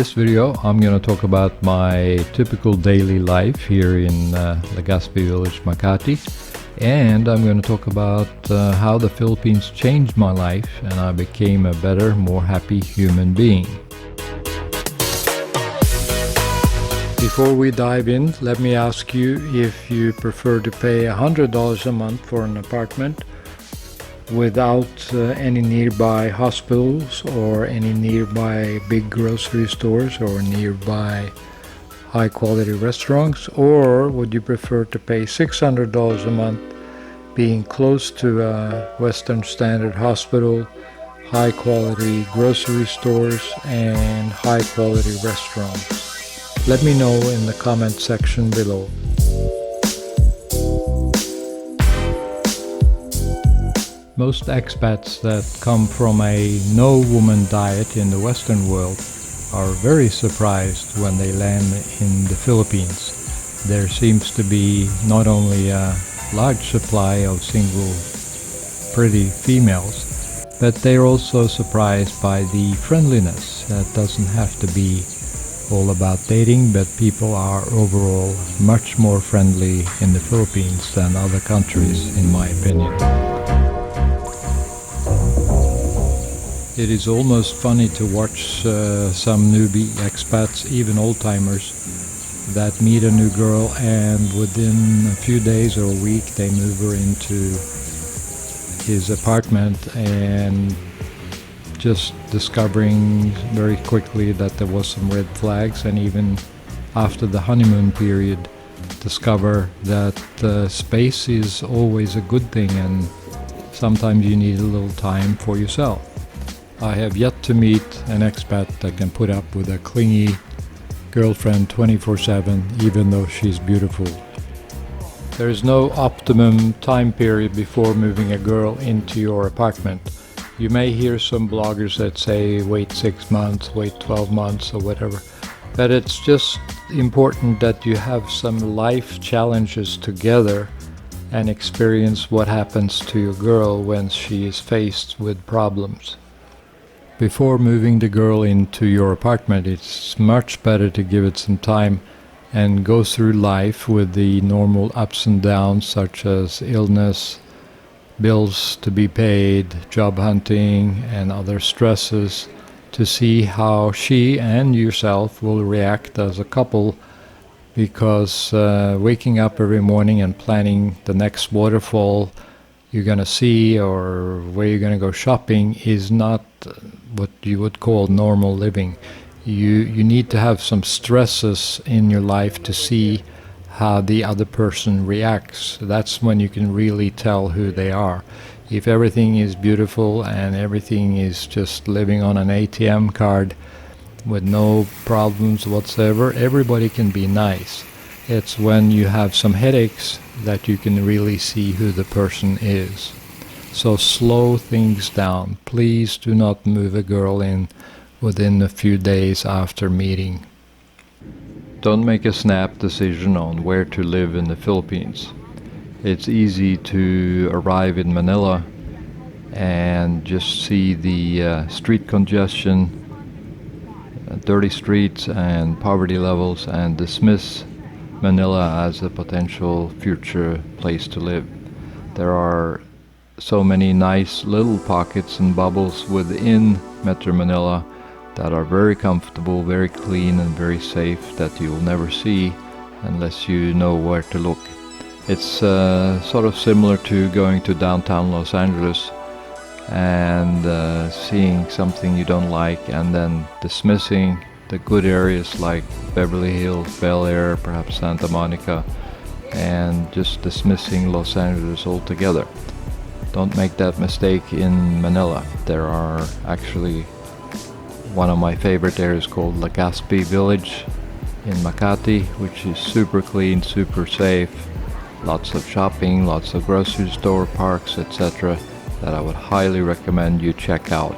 this video, I'm going to talk about my typical daily life here in Legaspi Village, Makati. And I'm going to talk about how the Philippines changed my life and I became a better, more happy human being. Before we dive in, let me ask you if you prefer to pay $100 a month for an apartment without any nearby hospitals or any nearby big grocery stores or nearby high quality restaurants, or would you prefer to pay $600 a month being close to a Western Standard hospital, high quality grocery stores and high quality restaurants? Let me know in the comment section below. Most expats that come from a no-woman diet in the Western world are very surprised when they land in the Philippines. There seems to be not only a large supply of single pretty females, but they're also surprised by the friendliness. That doesn't have to be all about dating, but people are overall much more friendly in the Philippines than other countries, in my opinion. It is almost funny to watch some newbie expats, even old-timers, that meet a new girl and within a few days or a week they move her into his apartment, and just discovering very quickly that there was some red flags, and even after the honeymoon period discover that space is always a good thing and sometimes you need a little time for yourself. I have yet to meet an expat that can put up with a clingy girlfriend 24/7 even though she's beautiful. There is no optimum time period before moving a girl into your apartment. You may hear some bloggers that say wait 6 months, wait 12 months or whatever, but it's just important that you have some life challenges together and experience what happens to your girl when she is faced with problems. Before moving the girl into your apartment, it's much better to give it some time and go through life with the normal ups and downs such as illness, bills to be paid, job hunting and other stresses, to see how she and yourself will react as a couple, because waking up every morning and planning the next waterfall you're going to see or where you're going to go shopping is not what you would call normal living. You need to have some stresses in your life to see how the other person reacts. That's when you can really tell who they are. If everything is beautiful and everything is just living on an ATM card with no problems whatsoever, everybody can be nice. It's when you have some headaches that you can really see who the person is. So slow things down. Please do not move a girl in within a few days after meeting. Don't make a snap decision on where to live in the Philippines. It's easy to arrive in Manila and just see the street congestion, dirty streets and poverty levels, and dismiss Manila as a potential future place to live. There are so many nice little pockets and bubbles within Metro Manila that are very comfortable, very clean and very safe that you will never see unless you know where to look. It's sort of similar to going to downtown Los Angeles and seeing something you don't like and then dismissing the good areas like Beverly Hills, Bel Air, perhaps Santa Monica, and just dismissing Los Angeles altogether. Don't make that mistake in Manila. There are actually one of my favorite areas called Legaspi Village in Makati, which is super clean, super safe, lots of shopping, lots of grocery store, parks, etc. that I would highly recommend you check out.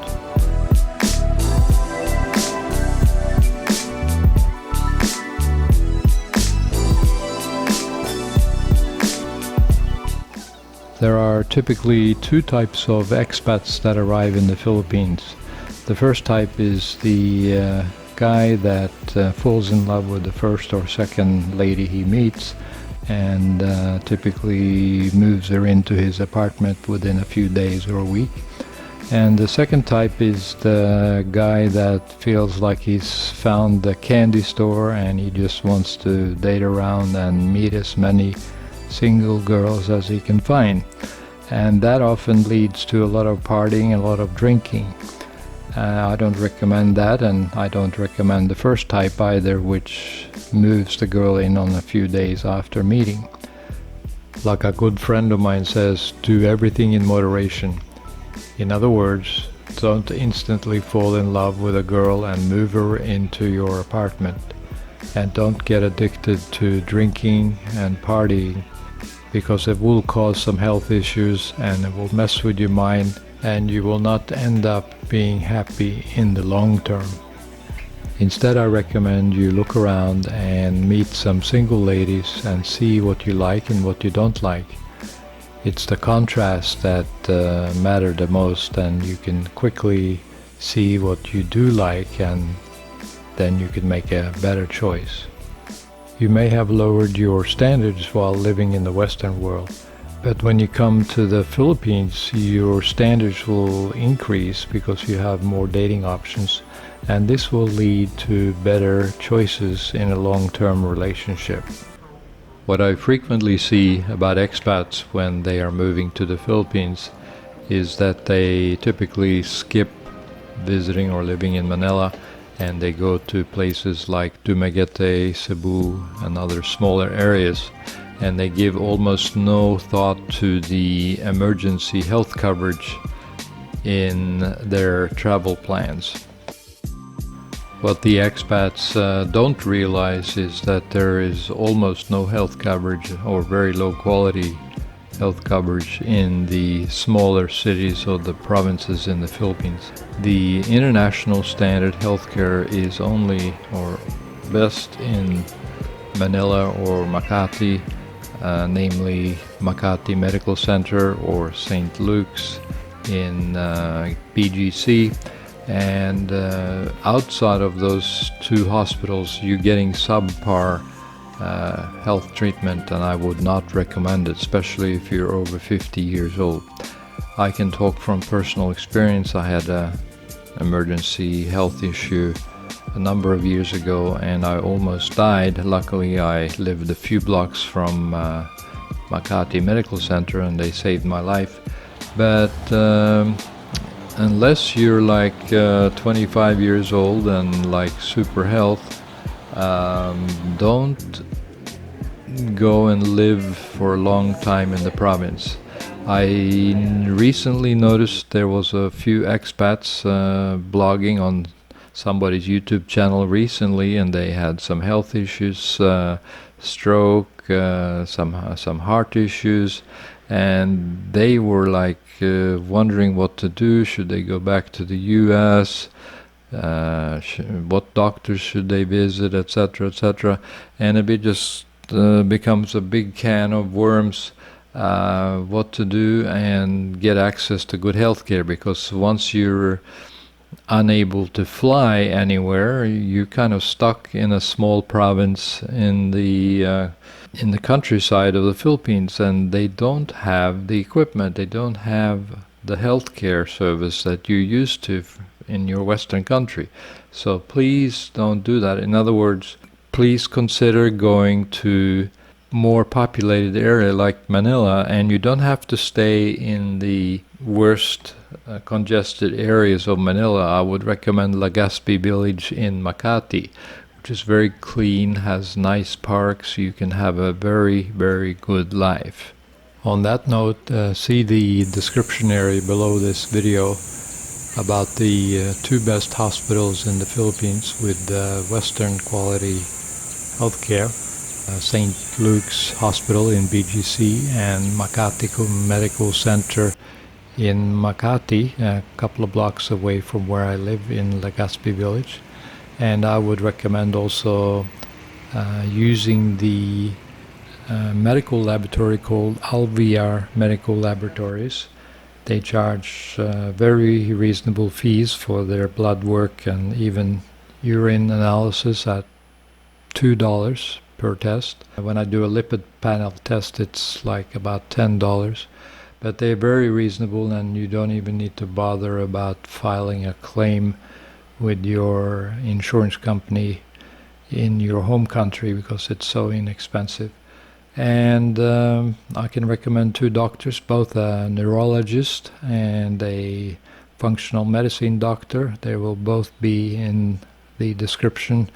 There are typically two types of expats that arrive in the Philippines. The first type is the guy that falls in love with the first or second lady he meets and typically moves her into his apartment within a few days or a week. And the second type is the guy that feels like he's found the candy store and he just wants to date around and meet as many single girls as he can find. And that often leads to a lot of partying and a lot of drinking. I don't recommend that, and I don't recommend the first type either, which moves the girl in on a few days after meeting. Like a good friend of mine says, do everything in moderation. In other words, don't instantly fall in love with a girl and move her into your apartment. And don't get addicted to drinking and partying, because it will cause some health issues and it will mess with your mind, and you will not end up being happy in the long term. Instead, I recommend you look around and meet some single ladies and see what you like and what you don't like. It's the contrast that matter the most, and you can quickly see what you do like, and then you can make a better choice. You may have lowered your standards while living in the Western world, but when you come to the Philippines, your standards will increase because you have more dating options, and this will lead to better choices in a long-term relationship. What I frequently see about expats when they are moving to the Philippines is that they typically skip visiting or living in Manila, and they go to places like Dumaguete, Cebu, and other smaller areas, and they give almost no thought to the emergency health coverage in their travel plans. What the expats don't realize is that there is almost no health coverage or very low quality health coverage in the smaller cities or the provinces in the Philippines. The international standard healthcare is only or best in Manila or Makati, namely Makati Medical Center or St. Luke's in BGC. And outside of those two hospitals, you're getting subpar health treatment, and I would not recommend it, especially if you're over 50 years old. I can talk from personal experience. I had an emergency health issue a number of years ago, and I almost died. Luckily, I lived a few blocks from Makati Medical Center, and they saved my life. But unless you're like 25 years old and like super health, don't go and live for a long time in the province. I recently noticed there was a few expats blogging on somebody's YouTube channel recently, and they had some health issues, stroke, some heart issues, and they were like wondering what to do. Should they go back to the US? What doctors should they visit, etc., etc. And it just becomes a big can of worms, what to do and get access to good healthcare, because once you're unable to fly anywhere, you're kind of stuck in a small province in the countryside of the Philippines, and they don't have the equipment, they don't have the healthcare service that you're used to in your Western country. So please don't do that. In other words, please consider going to more populated area like Manila, and you don't have to stay in the worst congested areas of Manila. I would recommend Legaspi Village in Makati, which is very clean, has nice parks. You can have a very, very good life. On that note, see the description area below this video about the two best hospitals in the Philippines with Western quality healthcare. St. Luke's Hospital in BGC and Makati Medical Center in Makati, a couple of blocks away from where I live in Legaspi Village. And I would recommend also using the medical laboratory called Alviar Medical Laboratories. They charge very reasonable fees for their blood work and even urine analysis at $2 per test. When I do a lipid panel test, it's like about $10. But they're very reasonable, and you don't even need to bother about filing a claim with your insurance company in your home country because it's so inexpensive. And I can recommend two doctors, both a neurologist and a functional medicine doctor. They will both be in the description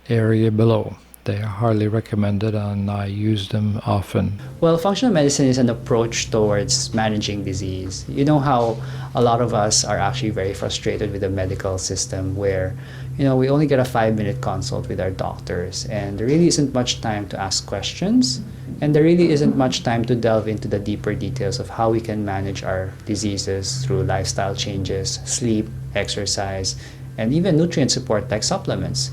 area below. They are highly recommended, and I use them often. Well, functional medicine is an approach towards managing disease. You know how a lot of us are actually very frustrated with the medical system where, we only get a 5-minute consult with our doctors, and there really isn't much time to ask questions, and there really isn't much time to delve into the deeper details of how we can manage our diseases through lifestyle changes, sleep, exercise, and even nutrient support like supplements.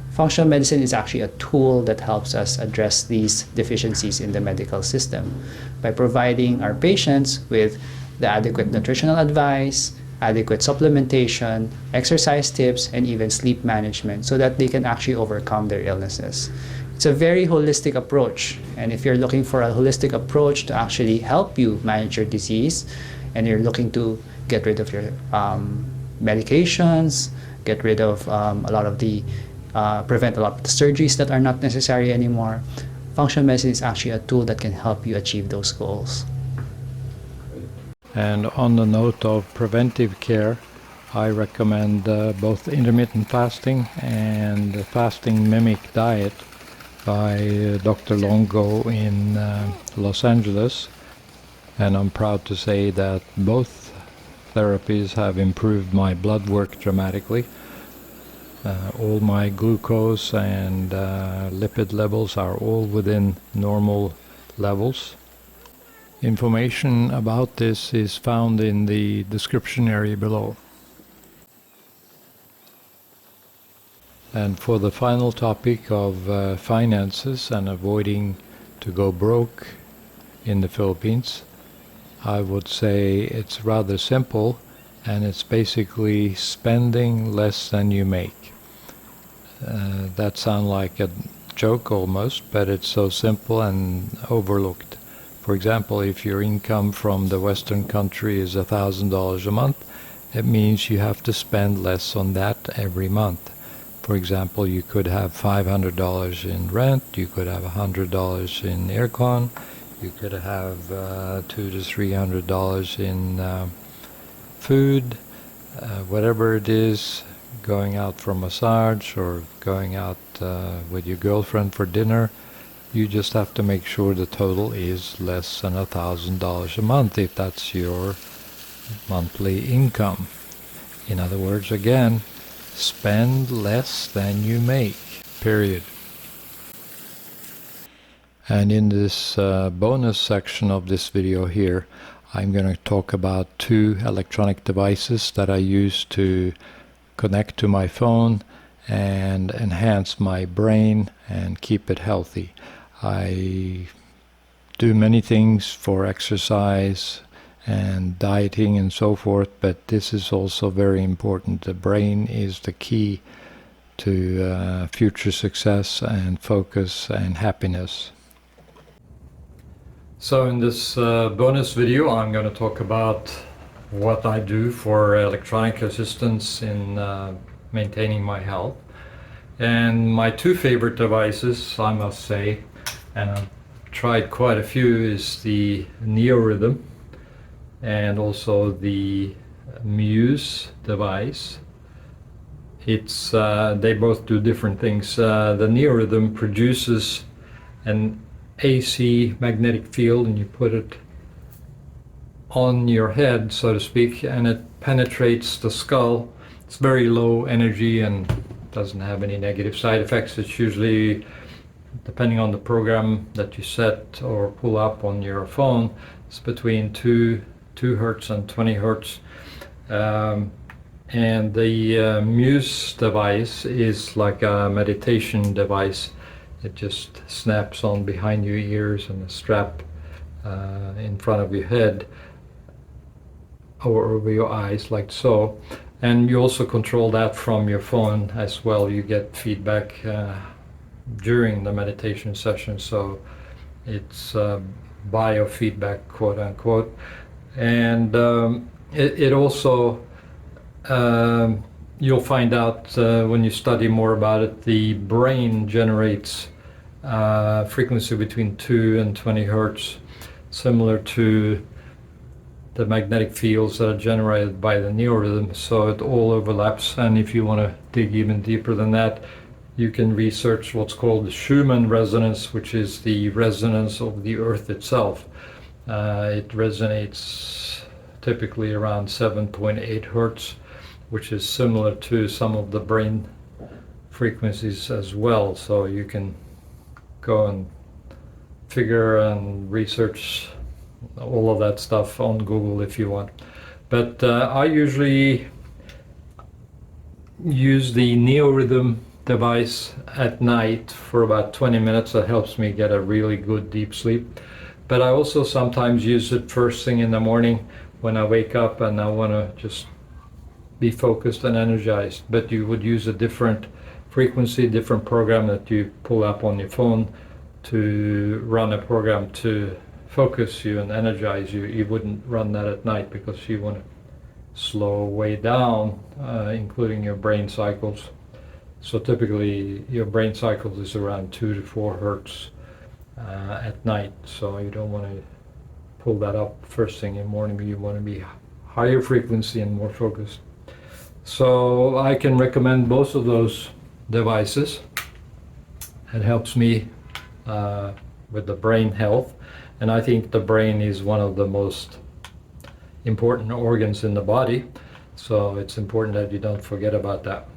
Functional medicine is actually a tool that helps us address these deficiencies in the medical system by providing our patients with the adequate nutritional advice, adequate supplementation, exercise tips, and even sleep management so that they can actually overcome their illnesses. It's a very holistic approach, and if you're looking for a holistic approach to actually help you manage your disease, and you're looking to get rid of your medications, get rid of a lot of the prevent a lot of the surgeries that are not necessary anymore, functional medicine is actually a tool that can help you achieve those goals. And on the note of preventive care, I recommend both intermittent fasting and the fasting mimic diet by Dr. Longo in Los Angeles. And I'm proud to say that both therapies have improved my blood work dramatically. All my glucose and lipid levels are all within normal levels. Information about this is found in the description area below. And for the final topic of finances and avoiding to go broke in the Philippines, I would say it's rather simple, and it's basically spending less than you make. That sounds like a joke almost, but it's so simple and overlooked. For example, if your income from the Western country is $1,000 a month, it means you have to spend less on that every month. For example, you could have $500 in rent, you could have $100 in aircon, you could have $200 to $300 in food, whatever it is, going out for massage or going out with your girlfriend for dinner. You just have to make sure the total is less than $1,000 a month if that's your monthly income. In other words, again, spend less than you make, period. And in this bonus section of this video here, I'm going to talk about two electronic devices that I use to connect to my phone and enhance my brain and keep it healthy. I do many things for exercise and dieting and so forth, but this is also very important. The brain is the key to future success and focus and happiness. So in this bonus video, I'm going to talk about what I do for electronic assistance in maintaining my health. And my two favorite devices, I must say, and I've tried quite a few, is the NeoRhythm and also the Muse device. It's they both do different things. The NeoRhythm produces an AC magnetic field, and you put it on your head, so to speak, and it penetrates the skull. It's very low energy and doesn't have any negative side effects. It's usually, depending on the program that you set or pull up on your phone, it's between 2 hertz and 20 hertz. And the Muse device is like a meditation device. It just snaps on behind your ears and a strap in front of your head or over your eyes, like so. And you also control that from your phone as well. You get feedback during the meditation session, so it's biofeedback, quote unquote. And it also, you'll find out when you study more about it, the brain generates frequency between 2 and 20 hertz, similar to the magnetic fields that are generated by the NeoRhythm, so it all overlaps. And if you want to dig even deeper than that, you can research what's called the Schumann resonance, which is the resonance of the Earth itself. It resonates typically around 7.8 hertz, which is similar to some of the brain frequencies as well. So you can go and figure and research all of that stuff on Google if you want. But I usually use the NeoRhythm device at night for about 20 minutes. That helps me get a really good deep sleep. But I also sometimes use it first thing in the morning when I wake up and I want to just be focused and energized. But you would use a different frequency, different program that you pull up on your phone to run a program to focus you and energize you. You wouldn't run that at night because you want to slow way down, including your brain cycles. So typically your brain cycles is around 2 to 4 hertz at night. So you don't want to pull that up first thing in the morning. You want to be higher frequency and more focused. So I can recommend both of those devices. It helps me with the brain health. And I think the brain is one of the most important organs in the body. So it's important that you don't forget about that.